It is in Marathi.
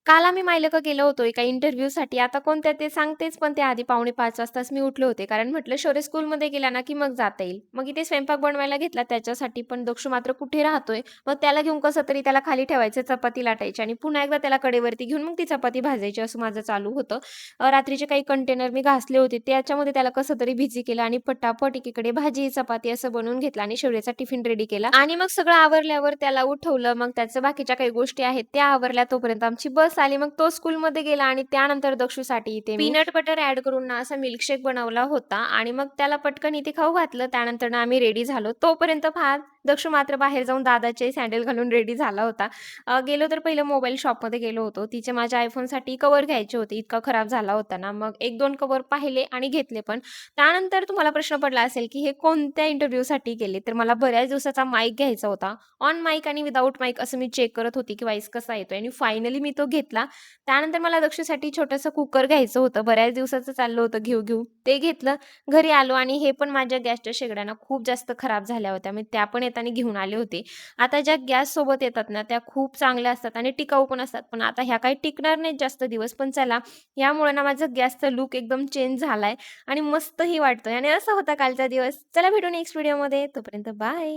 काल आम्ही मायलेक गेलो होतो एका इंटरव्ह्यूसाठी. आता कोणत्या ते सांगतेच, पण ते आधी 4:45 वाजताच मी उठले होते. कारण म्हटलं शौर्य स्कूलमध्ये गेला ना, की मग जाता येईल. मग इथे स्वयंपाक बनवायला घेतला त्याच्यासाठी, पण दक्षू मात्र कुठे राहतोय. मग त्याला घेऊन कसं तरी त्याला खाली ठेवायचं, चपाती लाटायची आणि पुन्हा एकदा त्याला कडेवरती घेऊन मग ती चपाती भाजायची असं माझं चालू होतं. रात्रीचे काही कंटेनर मी घासले होते, त्याच्यामध्ये त्याला कसं तरी बिझी केलं आणि पटापट एकीकडे भाजी, चपाती असं बनवून घेतलं आणि शौर्याचा टिफिन रेडी केला आणि मग सगळं आवरल्यावर त्याला उठवलं. मग त्याचं बाकीच्या काही गोष्टी आहेत त्या आवरल्या. तोपर्यंत आमची बस आली. मग तो स्कूलमध्ये गेला आणि त्यानंतर दक्षूसाठी इथे मी पीनट बटर ॲड करून ना असा मिल्कशेक बनवला होता आणि मग त्याला पटकन इथे खाऊ घातलं. त्यानंतर ना आम्ही रेडी झालो. तोपर्यंत पहा दक्षू मात्र बाहेर जाऊन दादाचे सँडल घालून रेडी झाला होता. गेलो तर पहिलं मोबाईल शॉपमध्ये गेलो होतो. तिचे माझ्या iPhoneसाठी कव्हर घ्यायचे होते. इतका खराब झाला होता ना. मग 1-2 कव्हर पाहिले आणि घेतले पण. त्यानंतर तुम्हाला प्रश्न पडला असेल, की हे कोणत्या इंटरव्ह्यूसाठी गेले? तर मला बऱ्याच दिवसाचा माईक घ्यायचा होता. ऑन माईक आणि विथआऊट माईक असं मी चेक करत होती, की व्हॉईस कसा येतोय आणि फायनली मी तो घेतला. त्यानंतर मला दक्षूसाठी छोटंसं कुकर घ्यायचं होतं. बऱ्याच दिवसाचं चाललं होतं घेऊ-घेऊ. ते घेतलं. घरी आलो आणि हे पण माझ्या गॅसच्या शेगड्या ना खूप जास्त खराब झाल्या होत्या. मी त्या पण येताना घेऊन आले होते. आता ज्या गॅससोबत येतात ना, त्या खूप चांगल्या असतात आणि टिकाऊ पण असतात. पण आता ह्या काही टिकणार नाहीत जास्त दिवस. पण चला, यामुळे ना माझं गॅसचा लूक एकदम चेंज झालाय आणि मस्तही वाटतोय आणि असा होता कालचा दिवस. चला भेटू नेक्स्ट व्हिडिओमध्ये. तोपर्यंत बाय.